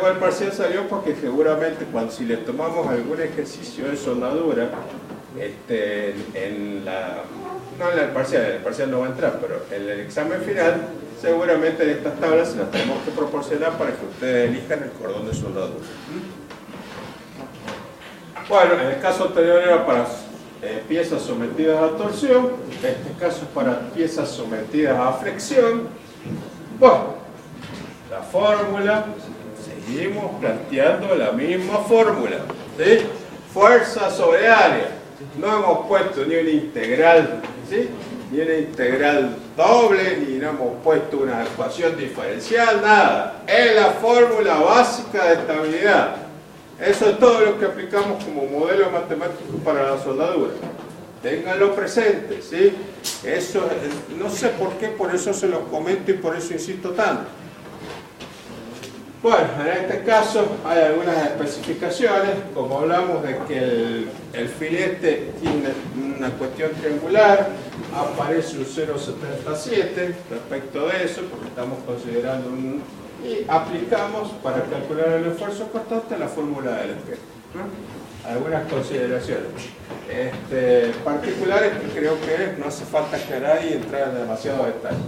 igual parcial salió porque seguramente si le tomamos algún ejercicio de soldadura, no en el parcial no va a entrar, pero en el examen final, seguramente en estas tablas se las tenemos que proporcionar para que ustedes elijan el cordón de soldadura. Bueno, en el caso anterior era para piezas sometidas a torsión, en este caso es para piezas sometidas a flexión. Bueno, la fórmula, seguimos planteando la misma fórmula, ¿sí? Fuerza sobre área. No hemos puesto ni una integral, ¿sí? Ni una integral doble, ni no hemos puesto una ecuación diferencial, nada. Es la fórmula básica de estabilidad. Eso es todo lo que aplicamos como modelo matemático para la soldadura. Ténganlo presente, ¿sí? Eso, no sé por qué, por eso se los comento y por eso insisto tanto. Bueno, en este caso hay algunas especificaciones, como hablamos de que el filete tiene una cuestión triangular, aparece un 0,77 respecto de eso, porque estamos considerando y aplicamos para calcular el esfuerzo constante la fórmula del espejo, ¿no? Algunas consideraciones particulares que creo que no hace falta aclarar y entrar en demasiado detalle.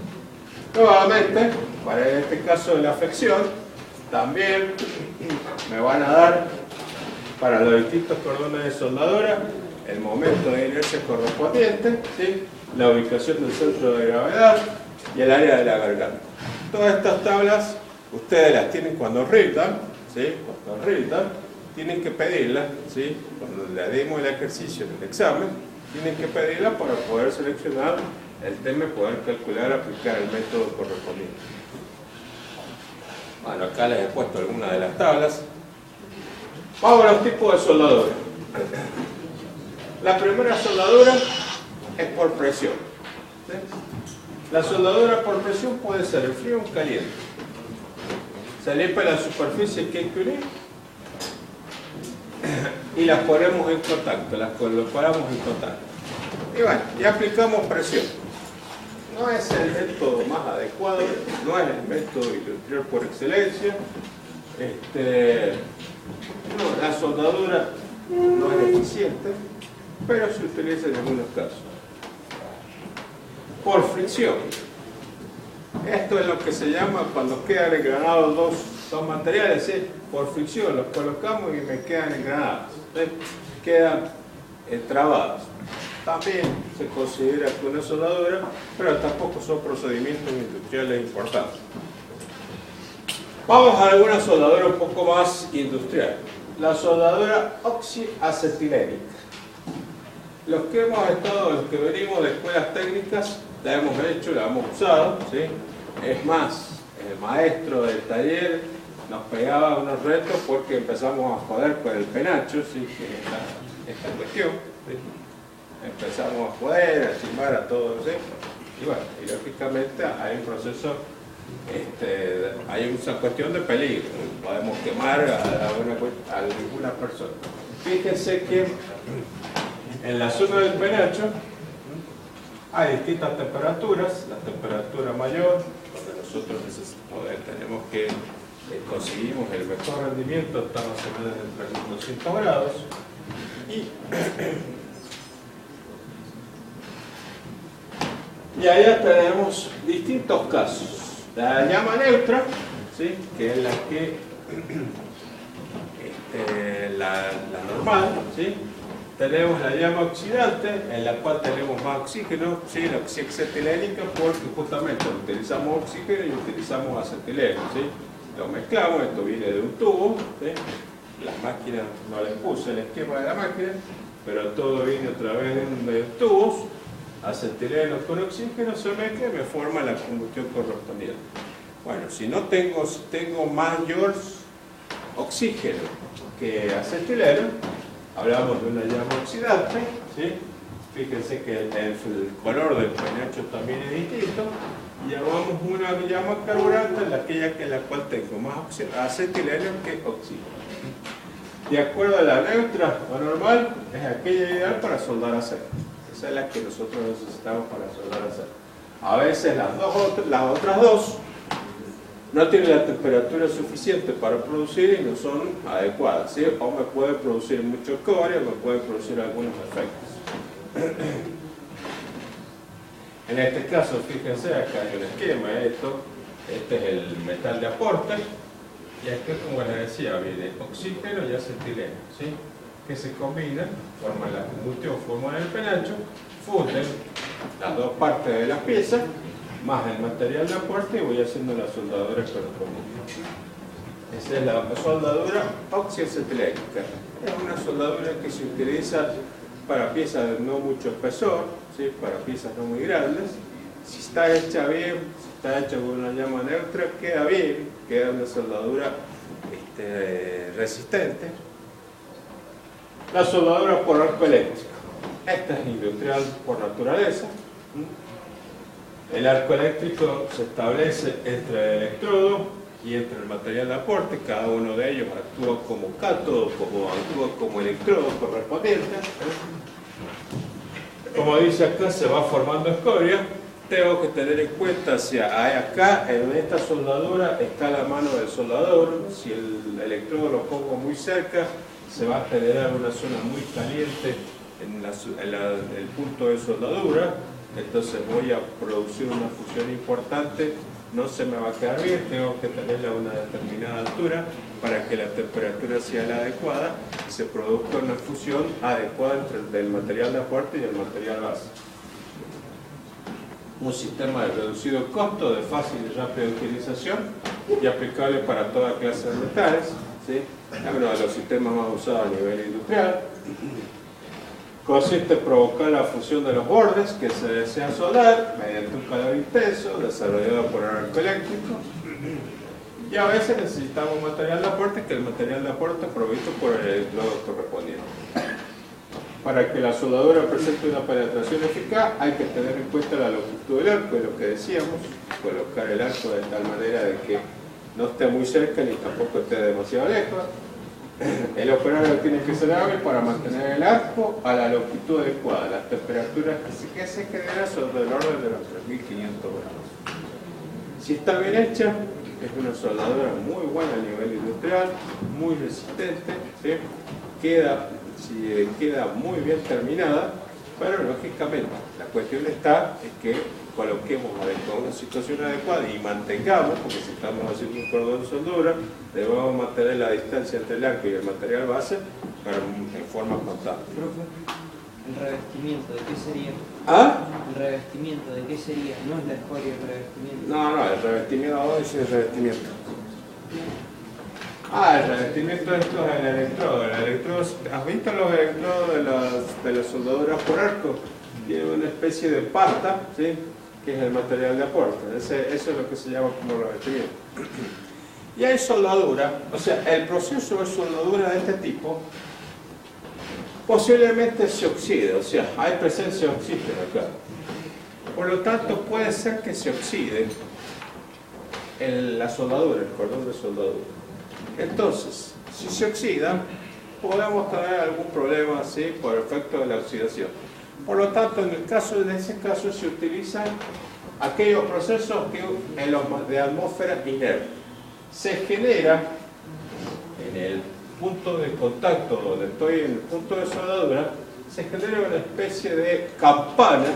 Nuevamente, para este caso de la flexión, también me van a dar para los distintos cordones de soldadura el momento de inercia correspondiente, ¿sí? La ubicación del centro de gravedad y el área de la garganta. Todas estas tablas ustedes las tienen cuando rindan, ¿sí? Cuando rindan, tienen que pedirlas, ¿sí? Cuando le demos el ejercicio en el examen, tienen que pedirlas para poder seleccionar el tema y poder calcular, aplicar el método correspondiente. Bueno, acá les he puesto algunas de las tablas. Vamos a los tipos de soldadura. La primera soldadura es por presión, ¿sí? La soldadura por presión puede ser el frío o caliente. Se limpia la superficie que hay que unir y las ponemos en contacto, las colocamos en contacto. Y bueno, ya aplicamos presión. No es el método más adecuado, no es el método industrial por excelencia. No, la soldadura no es eficiente, pero se utiliza en algunos casos. Por fricción. Esto es lo que se llama cuando quedan engranados dos materiales, ¿sí? Por fricción, los colocamos y me quedan engranados, ¿sí? Quedan trabados. También se considera que una soldadura, pero tampoco son procedimientos industriales importantes. Vamos a alguna soldadura un poco más industrial. La soldadura oxiacetilénica. Los que venimos de escuelas técnicas, la hemos hecho, la hemos usado, ¿sí? Es más, el maestro del taller nos pegaba unos retos porque empezamos a joder con el penacho, ¿sí? Que es esta cuestión, ¿sí? Empezamos a joder, a chimbar a todos, ¿sí? Y bueno, y lógicamente hay un proceso, hay una cuestión de peligro, podemos quemar a alguna persona. Fíjense que en la zona del penacho hay distintas temperaturas. La temperatura mayor, donde nosotros tenemos que conseguimos el mejor rendimiento, está más o menos entre 200 grados. Y allá tenemos distintos casos. La llama neutra, ¿sí? Que es la que la normal, ¿sí? Tenemos la llama oxidante, en la cual tenemos más oxígeno, ¿sí? La oxiacetilénica, porque justamente utilizamos oxígeno y utilizamos acetileno, ¿sí? Lo mezclamos, esto viene de un tubo, ¿sí? Las máquinas, no les puse el esquema de la máquina, pero todo viene a través de tubos, acetileno con oxígeno, se mezcla y me forma la combustión correspondiente. Bueno, si tengo mayor oxígeno que acetileno, hablamos de una llama oxidante, ¿sí? Fíjense que el color del penacho también es distinto, y llamamos una llama carburante en la cual tengo más acetileno que oxígeno. De acuerdo a la neutra o normal, es aquella ideal para soldar acero. Esa es la que nosotros necesitamos para soldar acero. A veces las otras dos no tienen la temperatura suficiente para producir y no son adecuadas, ¿sí? O me puede producir mucho escoria, o me puede producir algunos efectos. En este caso, fíjense, acá hay un esquema, este es el metal de aporte, y aquí, como les decía, viene oxígeno y acetileno, ¿sí? Que se combinan, forman la combustión, forman el penacho, funden las dos partes de la pieza, más el material de aporte, y voy haciendo la soldadura correspondiente. Esa es la soldadura oxiacetilénica. Es una soldadura que se utiliza para piezas de no mucho espesor, ¿sí? Para piezas no muy grandes. Si está hecha bien, si está hecha con una llama neutra, queda bien, queda una soldadura resistente. La soldadura por arco eléctrico. Esta es industrial por naturaleza. El arco eléctrico se establece entre el electrodo y entre el material de aporte. Cada uno de ellos actúa como cátodo, actúa como electrodo correspondiente. Como dice acá, se va formando escoria. Tengo que tener en cuenta si acá en esta soldadura está la mano del soldador. Si el electrodo lo pongo muy cerca, se va a generar una zona muy caliente en el punto de soldadura. Entonces voy a producir una fusión importante, no se me va a quedar bien, tengo que tenerla a una determinada altura para que la temperatura sea la adecuada y se produzca una fusión adecuada entre el material de aporte y el material base. Un sistema de reducido costo, de fácil y rápida utilización y aplicable para toda clase de metales, ¿sí? Es uno de los sistemas más usados a nivel industrial. Consiste en provocar la fusión de los bordes que se desea soldar mediante un calor intenso desarrollado por el arco eléctrico, y a veces necesitamos material de aporte, que el material de aporte es provisto por el electrodo correspondiente. Para que la soldadura presente una penetración eficaz hay que tener en cuenta la longitud del arco, es lo que decíamos, colocar el arco de tal manera de que no esté muy cerca ni tampoco esté demasiado lejos. El operario tiene que ser hábil para mantener el arco a la longitud adecuada. Las temperaturas que se generan son del orden de los 3500 grados. Si está bien hecha, es una soldadura muy buena a nivel industrial, muy resistente, ¿sí? Queda muy bien terminada, pero lógicamente la cuestión está en que coloquemos una situación adecuada y mantengamos, porque si estamos haciendo un cordón de soldadura, debemos mantener la distancia entre el arco y el material base en forma constante. ¿El revestimiento de qué sería? ¿Ah? ¿El revestimiento de qué sería? No es la escoria el revestimiento. No, el revestimiento, ¿dónde dice el revestimiento? El revestimiento de esto es el electrodo. ¿Has visto los electrodos de las soldaduras por arco? Tiene una especie de pasta, ¿sí? Que es el material de aporte. Eso es lo que se llama como revestimiento. Y hay soldadura, o sea, el proceso de soldadura de este tipo posiblemente se oxide, o sea, hay presencia de oxígeno acá. Por lo tanto, puede ser que se oxide la soldadura, el cordón de soldadura. Entonces, si se oxida, podemos tener algún problema así por efecto de la oxidación. Por lo tanto, en ese caso se utilizan aquellos procesos de atmósfera inerte. Se genera en el punto de contacto donde estoy, en el punto de soldadura, se genera una especie de campana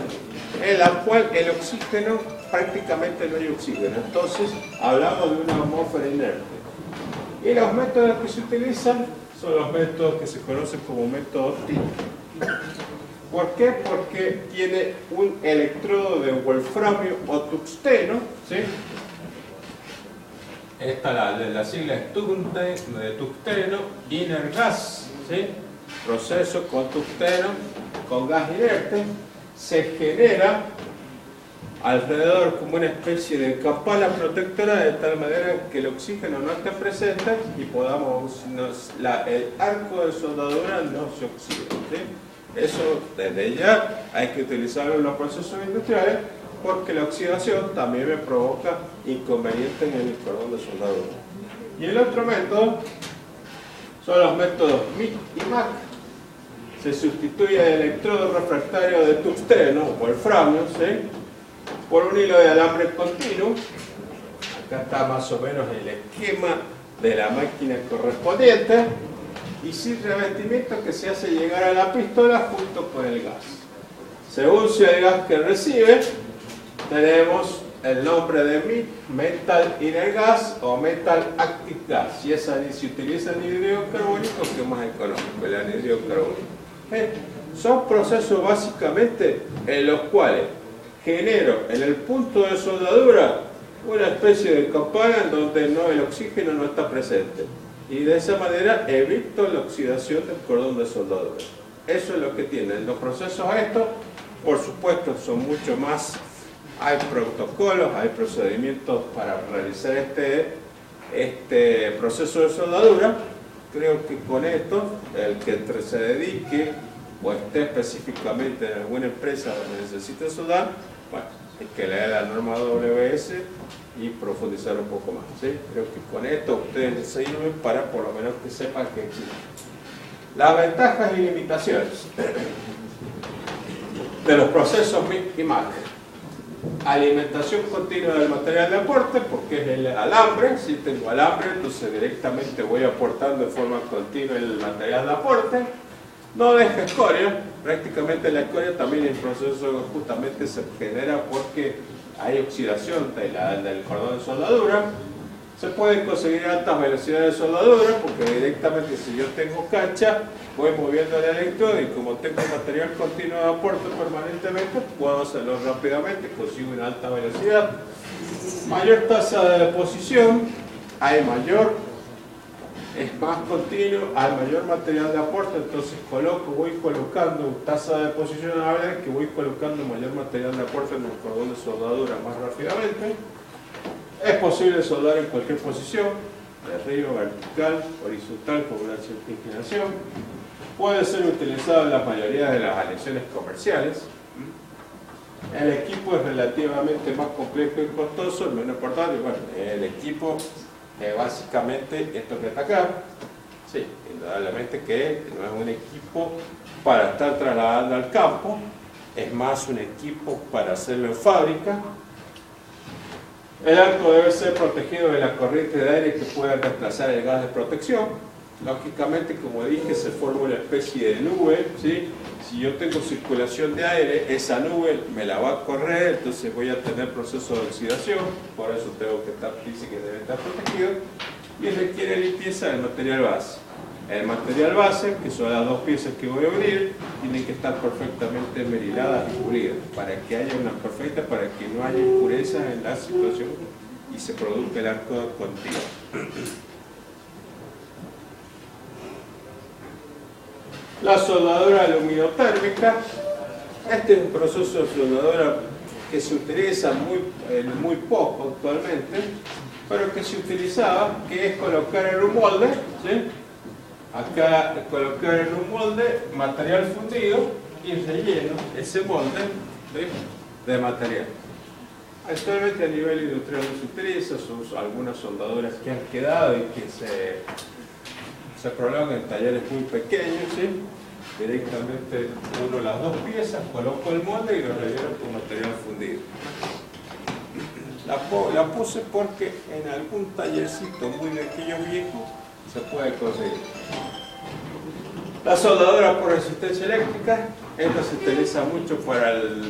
en la cual el oxígeno prácticamente no hay oxígeno. Entonces, hablamos de una atmósfera inerte. Y los métodos que se utilizan son los métodos que se conocen como métodos TIC. ¿Por qué? Porque tiene un electrodo de wolframio o tungsteno, ¿sí? La sigla es tungsteno inert gas, ¿sí? Proceso con tungsteno, con gas inerte, se genera alrededor como una especie de campana protectora de tal manera que el oxígeno no esté presente y el arco de soldadura no se oxide, ¿sí? Eso desde ya hay que utilizarlo en los procesos industriales porque la oxidación también me provoca inconvenientes en el cordón de soldadura. Y el otro método son los métodos MIC y MAC. Se sustituye el electrodo refractario de tungsteno o wolframio, ¿sí? Por un hilo de alambre continuo. Acá está más o menos el esquema de la máquina correspondiente y sin revestimiento que se hace llegar a la pistola junto con el gas. Según sea el gas que recibe, tenemos el nombre de Metal Inert Gas o Metal Active Gas. Si se utiliza anhídrido carbónico, que es más económico, el anhídrido carbónico. Son procesos básicamente en los cuales genero en el punto de soldadura una especie de campana en donde el oxígeno no está presente. Y de esa manera evito la oxidación del cordón de soldadura. Eso es lo que tienen los procesos estos. Por supuesto, son mucho más. Hay protocolos, hay procedimientos para realizar este proceso de soldadura. Creo que con esto, el que se dedique o esté específicamente en alguna empresa donde necesite soldar, bueno, es que lea la norma AWS y profundizar un poco más, ¿sí? Creo que con esto ustedes les sirven para por lo menos que sepan que existe. Las ventajas y limitaciones de los procesos MIG y MAC. Alimentación continua del material de aporte, porque es el alambre. Si tengo alambre, entonces directamente voy aportando de forma continua el material de aporte. No deja escoria. Prácticamente la escoria también en el proceso justamente se genera porque hay oxidación del cordón de soldadura. Se pueden conseguir altas velocidades de soldadura porque directamente si yo tengo cancha voy moviendo el electrodo y como tengo material continuo de aporte permanentemente puedo hacerlo rápidamente, consigo una alta velocidad. Mayor tasa de deposición, es más continuo, hay mayor material de aporte, entonces voy colocando tasa de deposición a la vez que voy colocando mayor material de aporte en el cordón de soldadura más rápidamente. Es posible soldar en cualquier posición, de arriba, vertical, horizontal, con una cierta inclinación. Puede ser utilizado en la mayoría de las aleaciones comerciales. El equipo es relativamente más complejo y costoso, es menos importante. Bueno, el equipo básicamente esto que está acá, sí, indudablemente que no es un equipo para estar trasladando al campo, es más un equipo para hacerlo en fábrica. El arco debe ser protegido de la corriente de aire que pueda reemplazar el gas de protección. Lógicamente, como dije, se forma una especie de nube, ¿sí? Si yo tengo circulación de aire, esa nube me la va a correr, entonces voy a tener proceso de oxidación, por eso tengo que estar, dice que debe estar protegido, y requiere limpieza del material base. El material base, que son las dos piezas que voy a unir, tienen que estar perfectamente meriladas y pulidas, para que haya una perfecta, para que no haya impurezas en la situación y se produzca el arco continuo. La soldadura aluminotérmica. Este es un proceso de soldadura que se utiliza muy poco actualmente, pero que se utilizaba, que es colocar en un molde, ¿sí? Acá colocar en un molde material fundido y relleno ese molde de material. Actualmente a nivel industrial no se utiliza, son algunas soldaduras que han quedado y que se prolongan en talleres muy pequeños, ¿sí? Directamente uno las dos piezas, coloco el molde y lo relleno con material fundido. La puse porque en algún tallercito muy pequeño viejo se puede conseguir. La soldadura por resistencia eléctrica, esta se utiliza mucho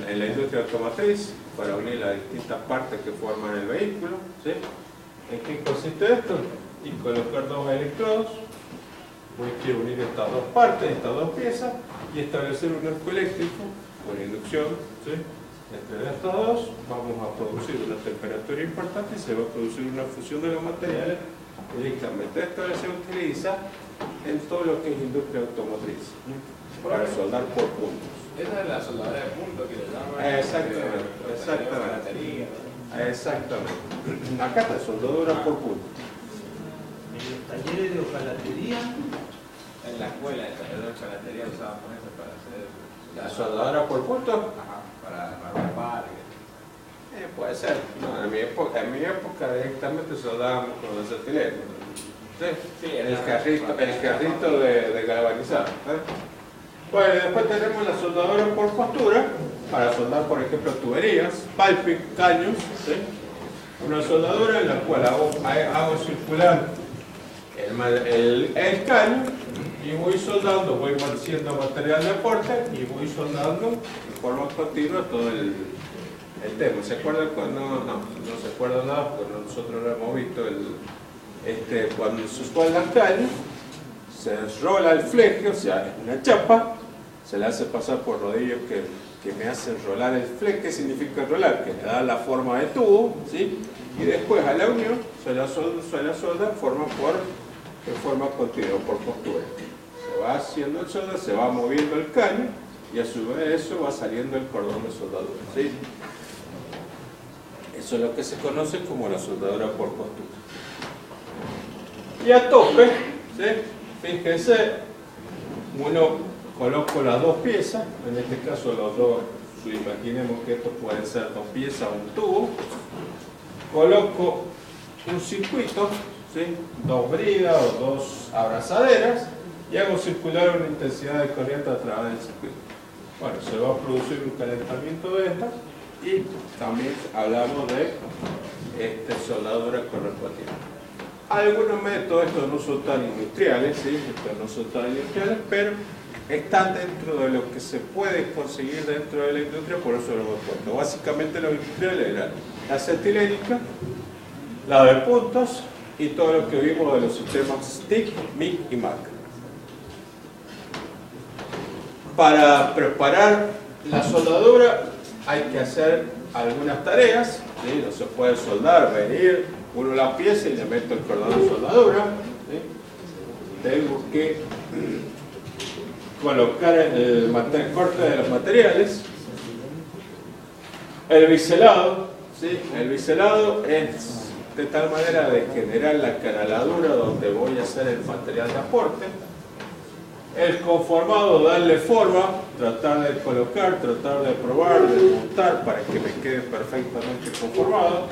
en la industria automotriz, para unir las distintas partes que forman el vehículo, ¿sí? ¿En qué consiste esto? Y colocar dos electrodos. Quiero unir estas dos partes, estas dos piezas, y establecer un arco eléctrico por inducción, ¿sí? Entre estos dos vamos a producir una temperatura importante y se va a producir una fusión de los materiales directamente. Esto se utiliza en todo lo que es industria automotriz, ¿sí? Para soldar por puntos. Esa es la soldadura de punto que le llaman. Exactamente. Acá está soldadura por puntos. En los talleres de hojalatería. En la escuela de taller de hojalatería usábamos eso para hacer ¿La soldadura por puntos? Ajá, para armar. Puede ser. No, en mi época directamente soldábamos con los acetilenos. Sí, el carrito de galvanizado. Bueno, después tenemos la soldadura por postura, para soldar, por ejemplo, tuberías, piping, caños, ¿sí? Una soldadura en la cual hago circular el caño y voy soldando, voy haciendo material de aporte y voy soldando de forma continua todo el tema. ¿Se acuerdan cuando? No se acuerdan nada porque nosotros lo hemos visto. Cuando se suelda el caño, se rola el fleje, o sea, es una chapa, se le hace pasar por rodillos que me hacen rolar el fleje. ¿Qué significa rolar? Que le da la forma de tubo, ¿sí? Y después a la unión se la solda en forma continua, por postura. Se va haciendo el solda, se va moviendo el caño y a su vez eso va saliendo el cordón de soldadura, ¿sí? Eso es lo que se conoce como la soldadura por postura. Y a tope, ¿sí? Fíjense, uno coloco las dos piezas, en este caso los dos, imaginemos que estos pueden ser dos piezas o un tubo. Coloco un circuito, ¿sí? Dos bridas o dos abrazaderas y hago circular una intensidad de corriente a través del circuito. Bueno, se va a producir un calentamiento de estas y también hablamos de soldadura correspondiente. Algunos métodos, estos no son tan industriales, ¿sí? Pero están dentro de lo que se puede conseguir dentro de la industria, por eso lo hemos puesto. Básicamente los industriales eran la acetilénica, la de puntos y todo lo que vimos de los sistemas TIC, MIG y MAC. Para preparar la soldadura hay que hacer algunas tareas, ¿sí? No se puede soldar, venir uno la pieza y le meto el cordón de soldadura, ¿sí? Tengo que colocar el corte de los materiales, el biselado, ¿sí? El biselado es de tal manera de generar la canaladura donde voy a hacer el material de aporte. El conformado, darle forma, tratar de colocar, tratar de probar, de montar para que me quede perfectamente conformado.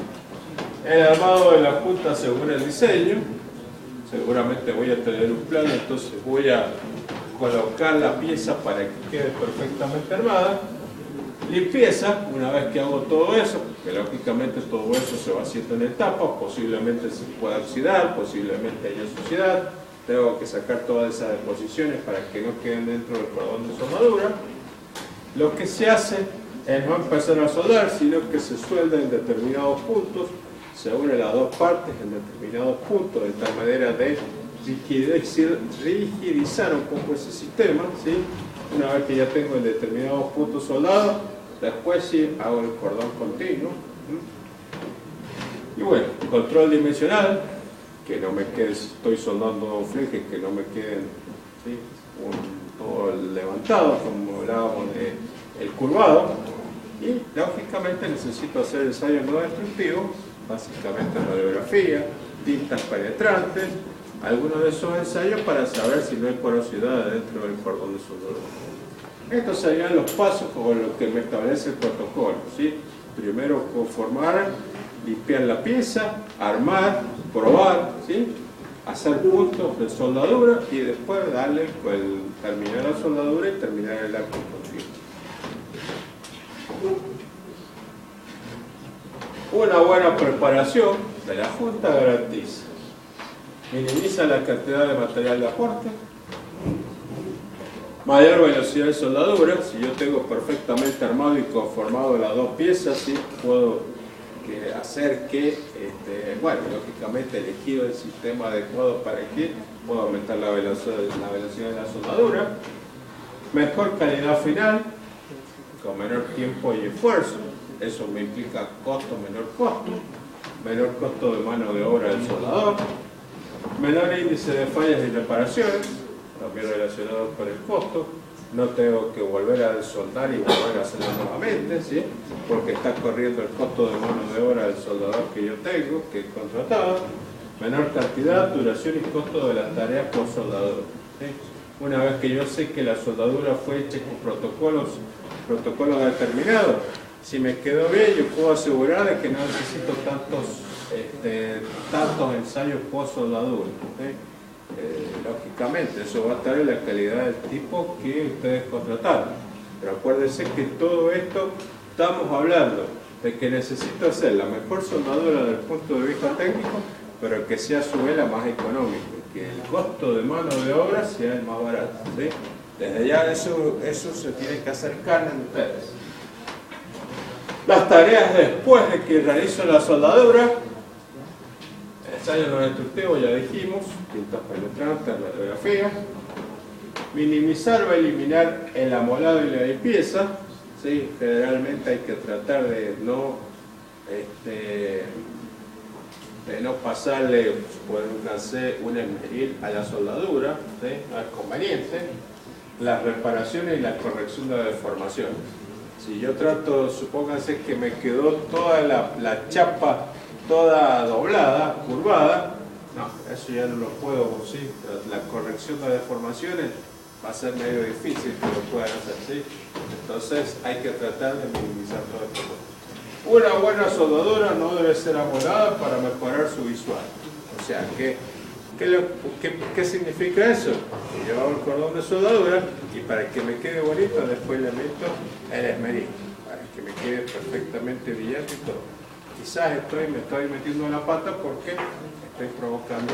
El armado de la punta según el diseño. Seguramente voy a tener un plano, entonces voy a colocar la pieza para que quede perfectamente armada. Limpieza, una vez que hago todo eso, que lógicamente todo eso se va haciendo en etapas, posiblemente se pueda oxidar, posiblemente haya suciedad. Tengo que sacar todas esas deposiciones para que no queden dentro del cordón de soldadura. Lo que se hace es no empezar a soldar, sino que se suelda en determinados puntos, se unen las dos partes en determinados puntos, de tal manera de rigidizar un poco ese sistema, ¿sí? Una vez que ya tengo en determinados puntos soldados, después sí hago el cordón continuo. Y bueno, control dimensional, que no me quede, estoy soldando flejes que no me queden, ¿sí? Todo levantado, como hablábamos del curvado. Y lógicamente necesito hacer ensayos no destructivos, básicamente radiografía, tintas penetrantes, algunos de esos ensayos para saber si no hay porosidad dentro del cordón de soldadura. Estos serían los pasos con los que me establece el protocolo, ¿sí? Primero conformar, limpiar la pieza, armar, probar, ¿sí? Hacer puntos de soldadura y después darle, pues, terminar la soldadura y terminar el arco continuo. Una buena preparación de la junta garantiza: minimiza la cantidad de material de aporte, mayor velocidad de soldadura. Si yo tengo perfectamente armado y conformado las dos piezas, ¿sí? Puedo hacer que, bueno, lógicamente elegido el sistema adecuado para que pueda aumentar la velocidad de la soldadura. Mejor calidad final, con menor tiempo y esfuerzo. Eso me implica menor costo de mano de obra del soldador, menor índice de fallas y reparaciones, también relacionado con el costo. No tengo que volver a soldar y volver a hacerlo nuevamente, ¿sí? Porque está corriendo el costo de mano de obra del soldador que yo tengo, que he contratado. Menor cantidad, duración y costo de las tareas por soldador, ¿sí? Una vez que yo sé que la soldadura fue hecha con protocolos determinados, si me quedó bien, yo puedo asegurar de que no necesito tantos ensayos post soldadura, ¿sí? Lógicamente, eso va a estar en la calidad del tipo que ustedes contrataron. Pero acuérdense que todo esto estamos hablando de que necesito hacer la mejor soldadura desde el punto de vista técnico, pero que sea a su vez la más económica, que el costo de mano de obra sea el más barato, ¿sí? Desde ya eso se tiene que hacer carne en ustedes. Las tareas después de que realizo la soldadura: ensayo no destructivo, ya dijimos, tintas penetrantes, radiografía, minimizar o eliminar el amolado y la limpieza, ¿sí? Generalmente hay que tratar de no pasarle por un esmeril a la soldadura, ¿sí? No es conveniente. Las reparaciones y la corrección de deformaciones. Si yo trato, supónganse que me quedó toda la chapa toda doblada, curvada, no, eso ya no lo puedo, ¿sí? La corrección de deformaciones va a ser medio difícil que lo puedan hacer, ¿sí? Entonces hay que tratar de minimizar todo esto. Una buena soldadura no debe ser amolada para mejorar su visual. O sea, ¿qué significa eso? Que yo hago el cordón de soldadura y para que me quede bonito después le meto el esmeril, para que me quede perfectamente brillante y todo. Quizás me estoy metiendo en la pata porque estoy provocando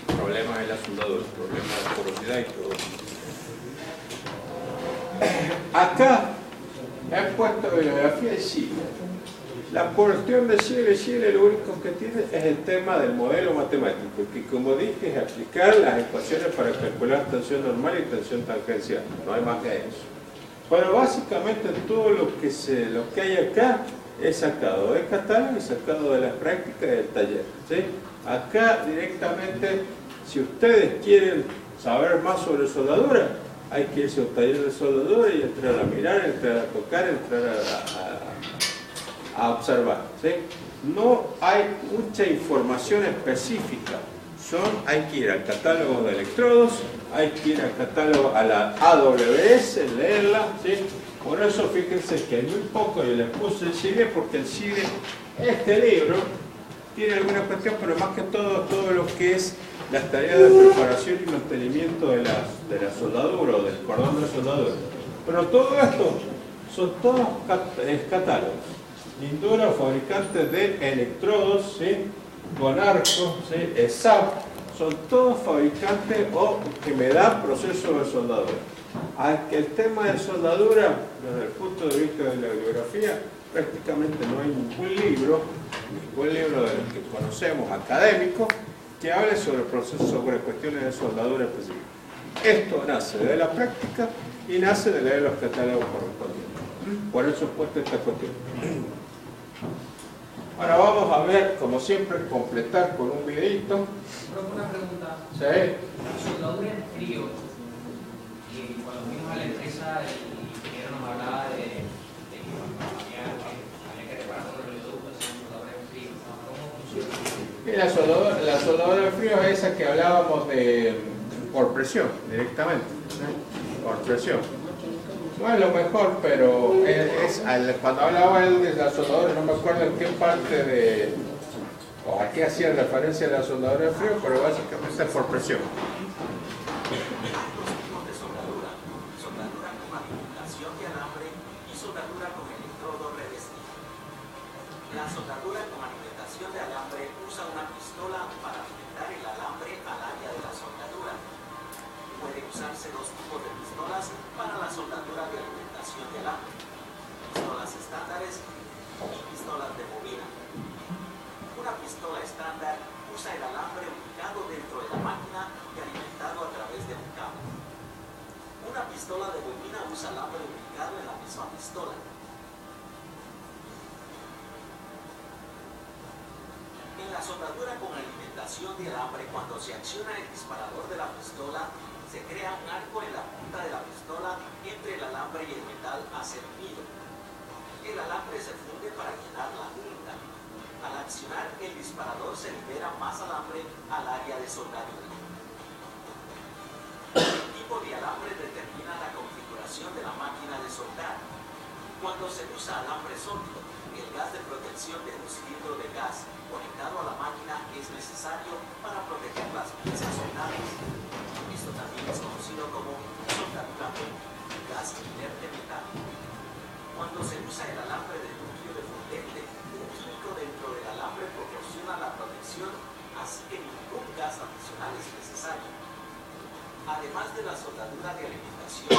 problemas en la soldadura, problemas de porosidad y todo. Acá he puesto bibliografía de Chile. La cuestión de Chile lo único que tiene es el tema del modelo matemático, que como dije es aplicar las ecuaciones para calcular tensión normal y tensión tangencial, no hay más que eso. Pero básicamente todo lo que hay acá es sacado del catálogo y sacado de las prácticas del taller, ¿sí? Acá directamente, si ustedes quieren saber más sobre soldadura, hay que irse a un taller de soldadura y entrar a mirar, entrar a tocar, entrar a observar, ¿sí? No hay mucha información específica. Hay que ir al catálogo de electrodos, hay que ir al catálogo a la AWS, leerla, ¿sí? Por eso fíjense que hay muy poco, yo les puse el Chile porque el Chile, este libro, tiene alguna cuestión, pero más que todo lo que es las tareas de preparación y mantenimiento de la soldadura o del cordón de soldadura. Pero todo esto son todos catálogos. Lindura, fabricantes de electrodos, ¿sí? Gonarco, ¿sí? ESAP, son todos fabricantes o que me dan procesos de soldadura. Aunque el tema de soldadura, desde el punto de vista de la bibliografía, prácticamente no hay ningún libro de los que conocemos académico que hable sobre procesos, sobre cuestiones de soldadura específicas. Esto nace de la práctica y nace de leer los catálogos correspondientes. Por eso he puesto esta cuestión. Ahora vamos a ver, como siempre, completar con un videito. Una pregunta. Sí. La soldadura en frío. Y cuando fuimos a la empresa, el ingeniero nos hablaba de que había que reparar los oleoductos en soldadura en frío. ¿Cómo funciona? Y la soldadura en frío es esa que hablábamos de por presión, directamente. Por presión. No es lo mejor, pero cuando hablaba él de la soldadura, no me acuerdo en qué parte o a qué hacía referencia a la soldadura de frío, pero básicamente es por presión. Soldadura con alimentación de alambre y soldadura con electrodo revestido. La soldadura con alimentación de alambre usa una pistola para alimentar el alambre al área de la soldadura. Puede usarse dos tipos de pistolas para la soldadura de alimentación de alambre: pistolas estándares y pistolas de bobina. Una pistola estándar usa el alambre ubicado dentro de la máquina y alimentado a través de un cable. Una pistola de bobina usa alambre ubicado en la misma pistola. En la soldadura con alimentación de alambre, cuando se acciona el disparador de la pistola, se crea un arco en la punta de la pistola entre el alambre y el metal a ser unido. El alambre se funde para llenar la punta. Al accionar el disparador se libera más alambre al área de soldadura. El tipo de alambre determina la configuración de la máquina de soldar. Cuando se usa alambre sólido, el gas de protección de un cilindro de gas conectado a la máquina es necesario para proteger las piezas soldadas. Esto también es conocido como soldadura con gas inerte metálico. Cuando se usa el alambre de núcleo Además de la soldadura de alimentación,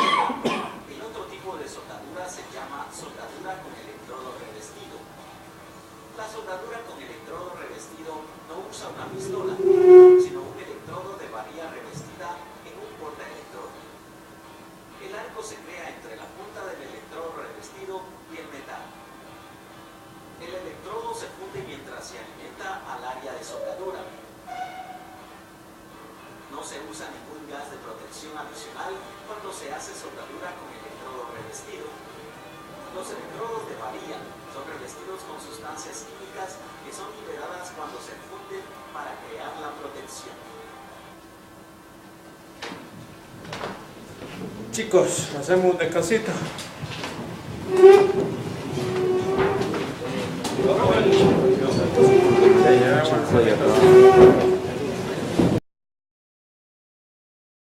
el otro tipo de soldadura se llama soldadura con electrodo revestido. La soldadura con electrodo revestido no usa una pistola, sino un electrodo de varilla revestida en un portaelectrodo. El arco se crea entre la punta del electrodo revestido y el metal. El electrodo se funde mientras se alimenta al área de soldadura. No se usa ningún gas de protección adicional cuando se hace soldadura con electrodo revestido. Los electrodos de varilla son revestidos con sustancias químicas que son liberadas cuando se funden para crear la protección. Chicos, hacemos un descansito. Ya llevamos el